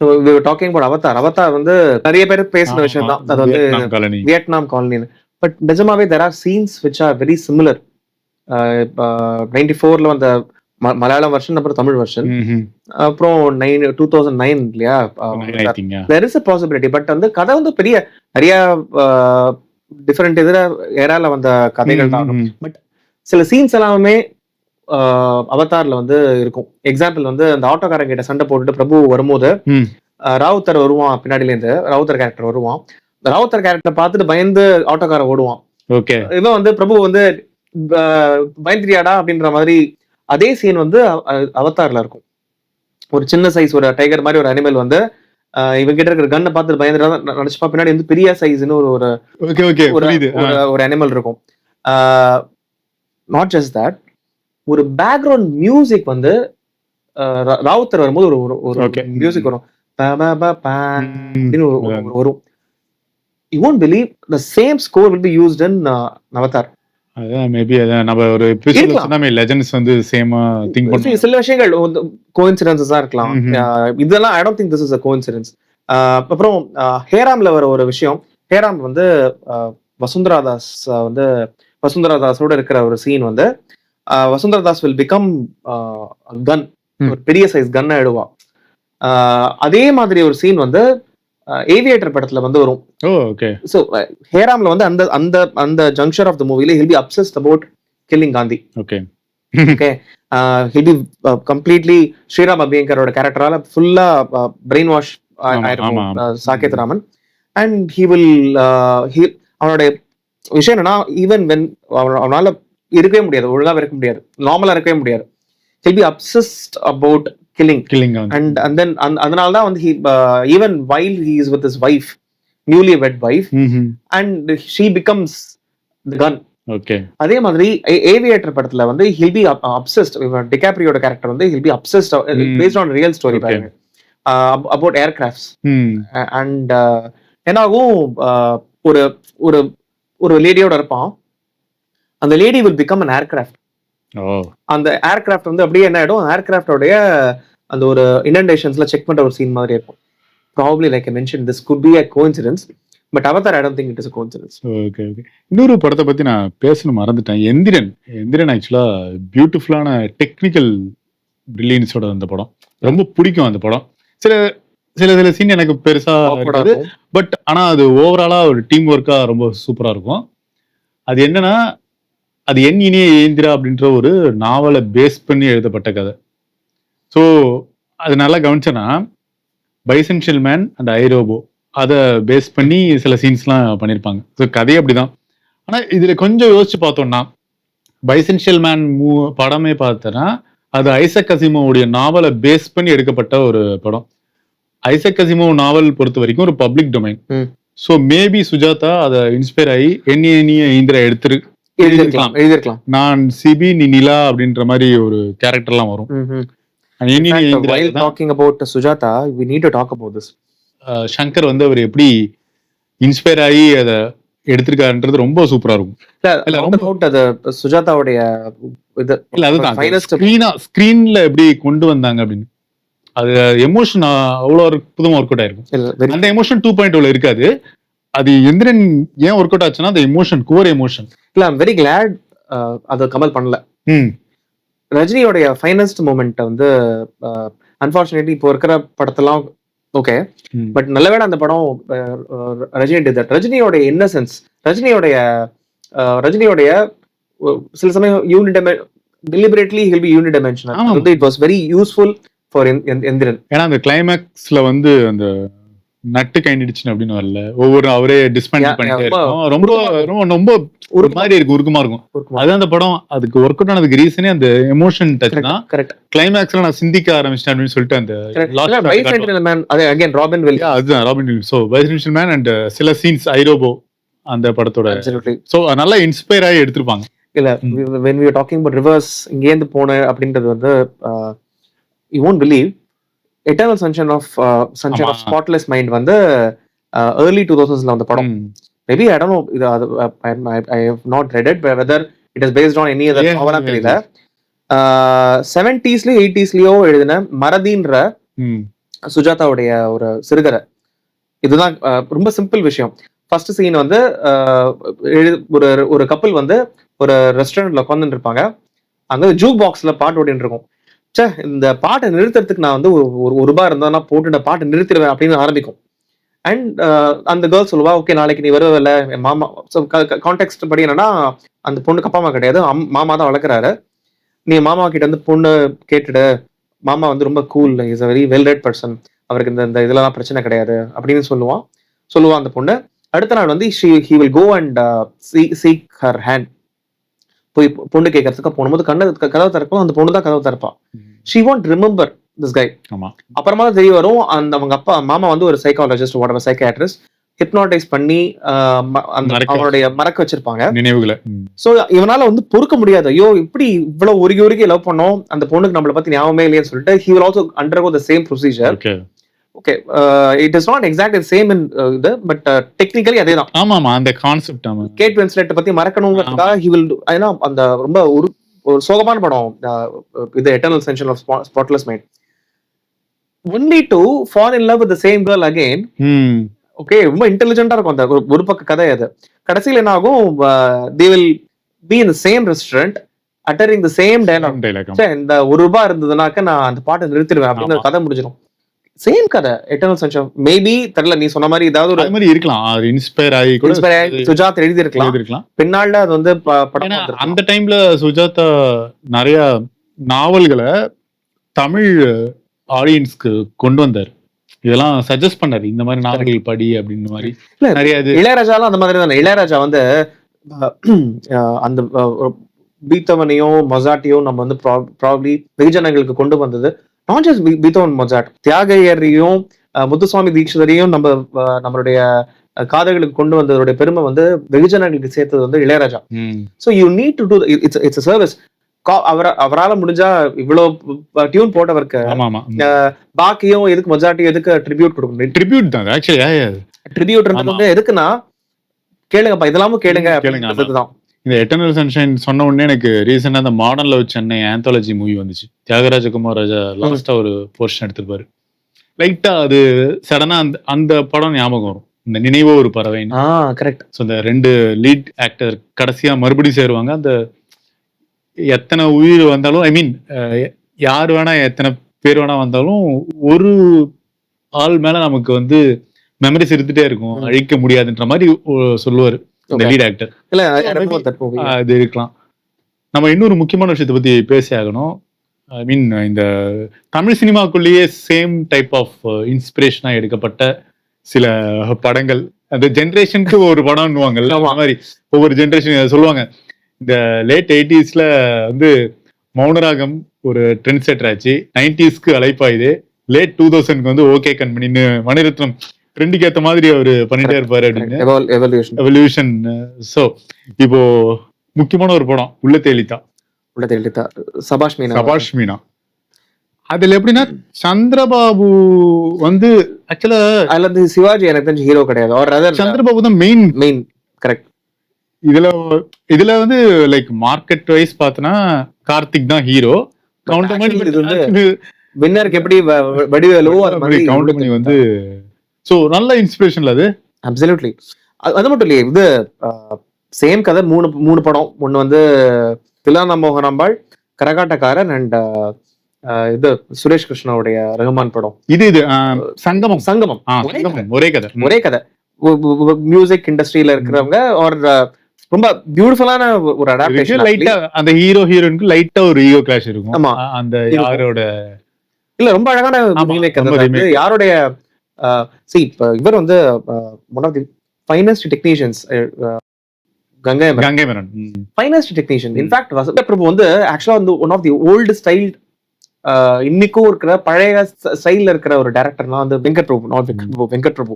we were talking about Avatar வந்து நிறைய பேர் பேசின விஷயம் தான். அது வந்து வியட்நாம் காலனி. பட் நிஜமாவே there are scenes which are very similar. 94ல வந்த மலையாளம் வெர்ஷன், அப்புறம் தமிழ் வெர்ஷன், அப்புறம் 2009 இல்லையா, there is a possibility. But வந்து கதை வந்து பெரிய நிறைய டிஃபரெண்ட் ஏரால வந்த கதைகள் தான். பட் சில சீன்ஸ் எல்லாமே அவதார்ல வந்து இருக்கும். எக்ஸாம்பிள் வந்து அந்த ஆட்டோக்காரன் கிட்ட சண்டை போட்டுட்டு பிரபு வரும்போது ராவுத்தர் வருவான், பின்னாடில இருந்து ராவுத்தர் கேரக்டர் வருவான். ராவுத்தர் கேரக்டர் பார்த்துட்டு பயந்து ஆட்டோக்காரன் ஓடுவான். இவன் வந்து பிரபு வந்து பயந்துரியாடா அப்படின்ற மாதிரி. அதே சீன் வந்து அவதார்ல இருக்கும். ஒரு சின்ன சைஸ் ஒரு டைகர் மாதிரி ஒரு அனிமல் வந்து இவன் கிட்ட இருக்கிற கன்னை பார்த்துட்டு பயந்துடா நினைச்சுப்பா, பின்னாடி வந்து பெரிய சைஸ்னு ஒரு அனிமல் இருக்கும். நாட் ஜஸ்ட் தட், ஒரு பேக்ரவுண்ட் மியூசிக் வந்து ராவுத்தர் வரும்போது ஒரு மியூசிக் வரும், வரும். You won't believe the same score will be used in Avatar. Maybe நம்ம ஒரு எபிசோட்ல சொன்னாமே லெஜெண்ட்ஸ் வந்து சேமா திங்க் பண்ணுவாங்க. சில விஷயங்கள் கோஇன்சிடென்சஸா இருக்கலாம். இதெல்லாம் I don't think this is a coincidence. அப்புறம் ஹேராம்ல வர ஒரு விஷயம், ஹேராம் வந்து வசுந்தரா தாஸோட இருக்கிற ஒரு சீன் வந்து வசுந்தரா தாஸ் will become கன், ஒரு பெரிய சைஸ் கன் ஆயிடுவா. அதே மாதிரி ஒரு சீன் வந்து ஏவியேட்டர் படத்துல வந்து வரும். சோ ஹேராம்ல வந்து அந்த அந்த அந்த ஜங்ஷன் ஆஃப் தி மூவில he'll be obsessed about killing Gandhi. Okay he'll be completely Sriram அபியங்கரோட கேரக்டரால ஃபுல்லா பிரெயின் வாஷ் ஆயிருக்கும் Saketh Raman. and he will அவனோட விஷயம் என்னன்னா, ஈவன் when அவனால இருக்கவே முடியாது, ஒழுங்காவே இருக்க முடியாது, நார்மலா இருக்கவே முடியாது, he'll be obsessed about killing and then அதனால தான் வந்து even while he is with his wife, newly wed wife, and she becomes the gun. அதே மாதிரி ஏவியேட்டர் படத்துல வந்து he'll be obsessed, டிகாப்ரியோட கேரக்டர் வந்து he'll be obsessed based on real story பாருங்க, about aircrafts. and என்னாகும், ஒரு ஒரு ஒரு லேடியோட இருப்பான், அந்த lady will become an aircraft. அந்த ஏர்கிராஃப்ட் வந்து அப்படியே என்ன ஆயிடும், ஏர்கிராஃப்டோடைய அந்த ஒரு இண்டென்டேஷன்ஸ்ல செக் பண்ற ஒரு சீன் மாதிரி இருக்கும். Probably like I mentioned, this could be a coincidence, but Avatar I don't think it is a coincidence. Okay. இன்னொரு படத்தை பத்தி நான் பேசணும் மறந்துட்டேன், எந்திரன் ஆக்சுவலா பியூட்டிஃபுல்லான டெக்னிக்கல் பிரில்லியன்ஸோட அந்த படம் ரொம்ப பிடிக்கும். அந்த படம் சில சில சில சீன் எனக்கு பெருசா இருக்காது, பட் ஆனா அது ஓவராலா ஒரு டீம் ஒர்க்கா ரொம்ப சூப்பரா இருக்கும். அது என்னன்னா, அது என் இனிய ஏந்திரா அப்படின்ற ஒரு நாவலை பேஸ் பண்ணி எழுதப்பட்ட கதை. ஸோ அது நல்லா கவனிச்சேன்னா, பைசென்ஷியல் மேன் அண்ட் ஐ ரோபோ அதை பேஸ் பண்ணி சில சீன்ஸ்லாம் பண்ணியிருப்பாங்க. ஸோ கதையே அப்படிதான். ஆனால் இதில் கொஞ்சம் யோசிச்சு பார்த்தோம்னா, பைசென்ஷியல் மேன் படமே பார்த்தோன்னா அது ஐசக் அசிமோவுடைய நாவலை பேஸ் பண்ணி எடுக்கப்பட்ட ஒரு படம். ஐசக் அசிமோ நாவல் பொறுத்த வரைக்கும் ஒரு public domain. So maybe Sujatha அதை இன்ஸ்பயர் ஆகி எண்ணிய இந்திரா எழுதிருக்கலாம். நான் சிபி நீ நிலா அப்படின்ற மாதிரி ஒரு கேரக்டர்லாம் வரும். While talking about Sujata, we need to talk about this. Shankar வந்து அவர் எப்படி இன்ஸ்பயர் ஆகி அதை எடுத்திருக்காருன்றது ரொம்ப சூப்பரா இருக்கும். சுஜாதாவுடைய ஸ்கிரீன்ல எப்படி கொண்டு வந்தாங்க அப்படின்னு, அது எமோஷன் அவ்வளோ அற்புதமா ஒர்க் அவுட் ஆயிருக்கும். அந்த எமோஷன் 2.0 இருக்காது. அது எந்திரன் ஏன் ஒர்க் அவுட் ஆச்சுன்னா, அந்த எமோஷன் கோர் எமோஷன். இல்ல ஐம் வெரி கிளாட் அது கமல் பண்ணல. ரஜினியோடைய ஃபைனஸ்ட் மூமெண்ட் வந்து அன்பார்ச்சுனேட்லி இப்போ இருக்கிற படத்தெல்லாம் ஓகே, பட் நல்லவேளை அந்த படம் ரஜினி டிட் தட். ரஜினியோடைய இன்னசென்ஸ், ரஜினியோடைய சில சமயம் deliberately he'll be unidimensional. It was very useful for Enthiran. ஏன்னா அந்த கிளைமேக்ஸ்ல வந்து அந்த நட்டு கைண்டிடுச்சு அப்படின்னு வரல, ஒவ்வொரு அவரே டிஸ்பேண்ட் பண்ணிட்டே இருக்கும். ரொம்ப ரொம்ப ஒரு மாதிரி இருக்கு, உருக்கமா இருக்கும். அது அந்த படம் அதுக்கு ஒர்க் அவுட் ஆனதுக்கு ரீசனே அந்த எமோஷன் டச் தான். கிளைமேக்ஸ்ல நான் சிந்திக்க ஆரம்பிச்சிட்டேன் அப்படின்னு சொல்லிட்டு அந்த ராபின் வில், அதுதான் Robin Will. So bicentennial man and சில சீன்ஸ் ஐரோபோ அந்த படத்தோட. சோ நல்லா இன்ஸ்பயர் ஆகி எடுத்திருப்பாங்க. இல்ல when we are talking about reverse இங்க இருந்து போன அப்படின்றது வந்து you won't believe Eternal Sunshine of Spotless Mind வந்து early 2000s ல வந்த படம். Maybe I don't know, I have not read it, but whether it is based on any other novel தெரியல. 70s 80s எழுதின மறதின்ற சுஜாதாவுடைய ஒரு சிறுகதை. இதுதான் ரொம்ப சிம்பிள் விஷயம். ஃபர்ஸ்ட் சீன் வந்து ஒரு ஒரு கப்பல் வந்து ஒரு ரெஸ்டாரண்ட்ல உட்காந்துட்டு இருப்பாங்க. அங்க ஜூக் பாக்ஸ்ல பாட்டு ஓடிட்டு இருக்கும். ச்சே, இந்த பாட்டை நிறுத்துறதுக்கு நான் வந்து ஒரு ரூபாய் இருந்தா போட்டு இந்த பாட்டை நிறுத்திடுவேன் அப்படின்னு ஆரம்பிக்கும். அண்ட் அந்த கேர்ள் சொல்லுவா, ஓகே நாளைக்கு நீ வருவல என் மாமா. கான்டெக்ட் படி என்னன்னா, அந்த பொண்ணுக்கு அப்பா அம்மா கிடையாது, மாமா தான் வளர்க்குறாரு. நீ மாமா கிட்ட வந்து பொண்ணு கேட்டுடு, மாமா வந்து ரொம்ப cool, is a very well read person, அவருக்கு இந்த இந்த இதெல்லாம் பிரச்சனை கிடையாது அப்படின்னு சொல்லுவான் அந்த பொண்ணு. அடுத்த நாள் வந்து he will go and seek her hand. போய் பொண்ணு கேட்கறதுக்கு போகும்போது கதவு திறக்கும், அந்த பொண்ணு தான் கதவு திறப்பா. she won't remember this guy. அப்புறமா தான் தெரிய வரும், அந்த அவங்க அப்பா மாமா வந்து ஒரு சைக்காலஜிஸ்ட், whatever psychiatrist, ஹிப்னாடைஸ் பண்ணி அவனுடைய மறக்க வச்சிருப்பாங்க நினைவுகளை. சோ இவனால வந்து பொறுக்க முடியாது, ஐயோ இப்படி இவ்வளவு உருகி லவ் பண்ணோம், அந்த பொண்ணுக்கு நம்மளை பத்தி ஞாபகமே இல்லையன்னு சொல்லிட்டு he will also undergo the same procedure. Okay, it is not exactly the same in but technically அதேதான். ஆமா அந்த கான்செப்ட். கேட் வின்ஸ்லெட் பத்தி மறக்கணும்ங்கறதுக்காக he will, ஏன்னா அந்த ரொம்ப ஒரு சோகமான படம் இது Eternal Sunshine of Spotless Mind. only to fall in love with the same girl again. Okay, ரொம்ப இன்டெலிஜென்ட்டா இருக்கும் அந்த ஒரு பக்க கதை. அது கடைசியில் என்ன ஆகும், they will be in the same restaurant uttering the same dialogue. இந்த ஒரு ரூபாய் இருந்ததுனாக்க நான் அந்த பாட்டை நிறுத்திடுவேன் அப்படின்னு கதை முடிஞ்சிடும். சேம் கதை எட்டர்னல் சன்ஷைன். மேபி தெரியல, நீ சொன்ன மாதிரி ஏதாவது ஒரு மாதிரி இருக்கலாம், அது இன்ஸ்பயர் ஆகி சுஜாதா எழுதி இருக்கலாம். பின்னால அது வந்து படம் அந்த டைம்ல சுஜாதா நிறைய நாவல்களை தமிழ் ஆடியன்ஸ்க்கு கொண்டு வந்தார். இதெல்லாம் சஜஸ்ட் பண்ணாரு, இந்த மாதிரி நாவல்கள் படி அப்படின்னு மாதிரி நிறைய. இளையராஜாலும் அந்த மாதிரி தானே. இளையராஜா வந்து அந்த பீத்தவனையும் மொசாட்டையும் நம்ம வந்து ப்ராபப்லி வெகுஜனங்களுக்கு கொண்டு வந்தது. நாட் ஜஸ்ட் பீத்தவன் மொசாட், தியாகையரையும் முத்துசுவாமி தீட்சிதரையும் நம்மளுடைய காதல்களுக்கு கொண்டு வந்ததோட பெருமை வந்து வெகுஜனங்களுக்கு சேர்த்தது வந்து Ilaiyaraaja. So you need to do its service. அவரால் முடிஞ்சா இவ்வளவு டியூன் போட்டவருக்கு பாக்கியும் எதுக்கு மொஜாட்டியும் எதுக்கு ட்ரிபியூட் கொடுக்கணும்? ட்ரிபியூட் தான் ஆக்சுவலி. ட்ரிபியூட்ன்றது வந்து எதுக்குன்னா, கேளுங்கப்பா இதெல்லாமும் கேளுங்க. இந்த எட்டர்னல் சன்ஷைன் சொன்ன உடனே எனக்கு ரீசெண்டா அந்த modern love Chennai anthology movie வந்துச்சு. தியாகராஜ குமாரராஜா லாஸ்டா ஒரு போர்ஷன் எடுத்திருப்பாரு. லைட்டா அது சடனா அந்த படம் ஞாபகம் வரும், இந்த நினைவோ ஒரு பறவை. கரெக்ட். ஸோ இந்த ரெண்டு லீட் ஆக்டர் கடைசியா மறுபடியும் சேருவாங்க. அந்த எத்தனை உயிர் வந்தாலும், ஐ மீன் யார் வேணா எத்தனை பேர் வேணா வந்தாலும் ஒரு ஆள் மேல நமக்கு வந்து மெமரிஸ் இருந்துட்டே இருக்கும், அழிக்க முடியாதுன்ற மாதிரி சொல்லுவாரு இந்த லீட் ஆக்டர். அது இருக்கலாம். நம்ம இன்னொரு முக்கியமான விஷயத்தை பத்தி பேசி ஆகணும். ஐ மீன் இந்த தமிழ் சினிமாக்குள்ளேயே சேம் டைப் ஆஃப் இன்ஸ்பிரேஷனா எடுக்கப்பட்ட சில படங்கள், அந்த ஜென்ரேஷனுக்கு ஒரு படம்னுவாங்கல்ல, அந்த மாதிரி ஒவ்வொரு ஜென்ரேஷன் சொல்லுவாங்க. இந்த லேட் 80s வந்து மௌனராகம் ஒரு ட்ரெண்ட் செட்டர் ஆச்சு. 90s அலைப்பாயுது. லேட் 2000 வந்து ஓகே கண்மணின்னு மணிரத்னம் ட்ரெண்டுக்கு ஏத்த மாதிரி அவரு பண்ணிட்டே இருப்பாரு அப்படின்னு எவல்யூஷன். சோ இப்போ முக்கியமான ஒரு படம் உள்ளத்தை எலித்தா சபாஷ் மீனா. அதுல எப்படின்னா சந்திரபாபு வந்து ஆக்சுவலா அதுல இருந்து சிவாஜி எனக்கு தெரிஞ்ச ஹீரோ கிடையாது, சந்திரபாபு தான் மெயின். கரெக்ட். இதுல வந்து லைக் மார்க்கெட் வைஸ் பார்த்தனா கார்த்திக் தான் ஹீரோ. வின்னருக்கு எப்படி வடிவேலு கவுண்ட் பண்ணி வந்து சோ நல்ல இன்ஸ்பிரேஷன்ல அது. அப்சல்யூட்லி. அது மட்டும் இல்லையே, இது சேம் கதை. மூணு படம். ஒன்னு வந்து தில்லானா மோகனாம்பாள், கரகாட்டக்காரன் அண்ட் இது சுரேஷ் கிருஷ்ணாவுடைய ரஹ்மான் படம். இது சங்கமம் ஒரே கதை. மியூசிக் இண்டஸ்ட்ரியில இருக்கிறவங்க ஒரு ரொம்ப பியூட்டிஃபுல்லான ஒரு அடாப்டேஷன். லைட்டா அந்த ஹீரோயினுக்கு லைட்டா ஒரு ஈகோ கிளாஷ் இருக்கும். ஆமா, அந்த யாரோட இல்ல ரொம்ப அழகான ரீமேக். யாருடைய இவர் வந்து one of the finest technicians, Gangai Menon finest technician. In fact Vasantha Prabhu வந்து ஆக்சுவலா வந்து one of the old style, இன்னைக்கும் இருக்கிற பழைய ஸ்டைல்ல இருக்கிற ஒரு டைரக்டர்னா வந்து வெங்கட் பிரபு.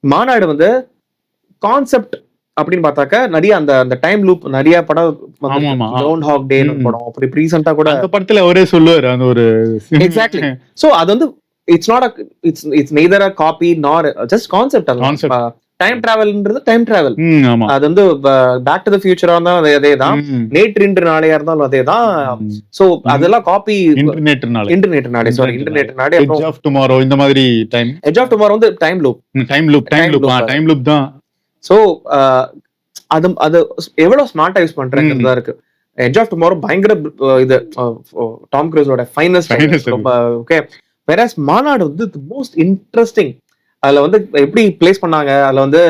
மாநாடு வந்து கான்செப்ட் அப்படின்னு பார்த்தாக்க நிறைய அந்த டைம் லூப் நிறைய படம், கிரவுண்ட் ஹாக் டே படம், அப்படி ரீசெண்டா கூட அந்த படத்துல அவரே சொல்லுவாரு அந்த ஒரு எக்ஸாக்ட்லி. சோ அது வந்து it's neither a copy nor just concept. Time டிராவல்ன்றது டைம் டிராவல். ஆமா. அது வந்து பேக் டு தி ஃபியூச்சரா இருந்தாலும் அதேதான், நேற்று இன்று நாளையா இருந்தாலும் அதேதான். சோ அதெல்லாம் காப்பி. இன்டர்நெட் நாளே சாரி இன்டர்நெட் நாளே. எட்ஜ் ஆஃப் டுமாரோ இந்த மாதிரி டைம். எட்ஜ் ஆஃப் டுமாரோ வந்து டைம் லூப் தான். சோ அது அது எவ்வளவு ஸ்மார்ட்டா யூஸ் பண்றேங்கிறதா இருக்கு. எட்ஜ் ஆஃப் டுமாரோ பயங்கர இது டாம் க்ரூஸோட ஃபைனஸ்ட் ரொம்ப ஓகே. வேறஸ் மாநாடு வந்து மோஸ்ட் இன்ட்ரெஸ்டிங். அதுல வந்து எப்படி பிளேஸ் பண்ணாங்க, அதுல வந்து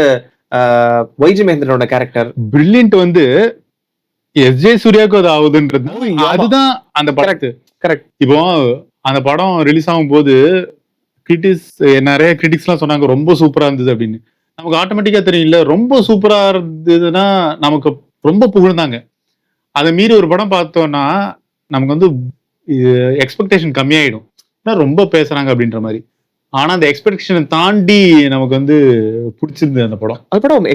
வைஜி மகேந்திரனோட கேரக்டர் பிரில்லியன்ட். வந்து எஸ்.ஜே. சூர்யாவுக்கு அது ஆகுதுன்றது அதுதான் அந்த படத்து கரெக்ட். இப்போ அந்த படம் ரிலீஸ் ஆகும் போது நிறைய கிரிட்டிக்ஸ் எல்லாம் சொன்னாங்க ரொம்ப சூப்பரா இருந்தது அப்படின்னு. நமக்கு ஆட்டோமேட்டிக்கா தெரியும் இல்ல, ரொம்ப சூப்பரா இருந்ததுன்னா நமக்கு ரொம்ப புகழ்ந்தாங்க. அதை மீறி ஒரு படம் பார்த்தோம்னா நமக்கு வந்து எக்ஸ்பெக்டேஷன் கம்மியாயிடும், ரொம்ப பேசுறாங்க அப்படின்ற மாதிரி. ஆனா அந்த எக்ஸ்பெக்டேஷனை தாண்டி நமக்கு வந்து பிடிச்சிருந்தது அந்த படம். அது படம்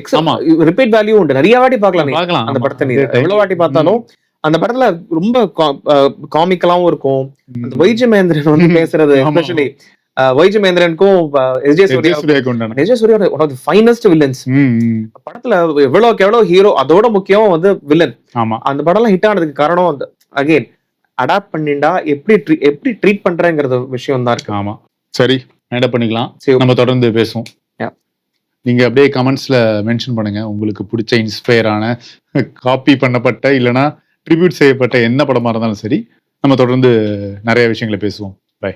ரிப்பீட் வேல்யூ உண்டு, நிறைய வாட்டி பார்க்கலாம் அந்த படத்தை. நீ எவ்வளவு வாட்டி பார்த்தாலும் அந்த படத்துல ரொம்ப காமிக்கலாவும் இருக்கும். அந்த வைஜி மகேந்திரன் வந்து பேசுறது, எஸ்பெஷலி வைஜி மகேந்திரனுக்கும் SJ. Suryah one of the finest villains. படத்துல எவ்வளவுக்கு எவ்வளவு ஹீரோ, அதோட முக்கியம் வந்து வில்லன். அந்த படம் எல்லாம் ஹிட் ஆனதுக்கு காரணம் அந்த அகைன் அடாப்ட் பண்ணிண்டா எப்படி ட்ரீட் பண்றேங்கிறது விஷயம் தான் இருக்கு. ஆமா, சரி, அடாப்ட் பண்ணிக்கலாம். நம்ம தொடர்ந்து பேசுவோம். நீங்க அப்படியே கமெண்ட்ஸ்ல மென்ஷன் பண்ணுங்க உங்களுக்கு பிடிச்ச இன்ஸ்பயரான காப்பி பண்ணப்பட்ட இல்லைன்னா ட்ரிபியூட் செய்யப்பட்ட என்ன படமா இருந்தாலும் சரி. நம்ம தொடர்ந்து நிறைய விஷயங்களை பேசுவோம். பை.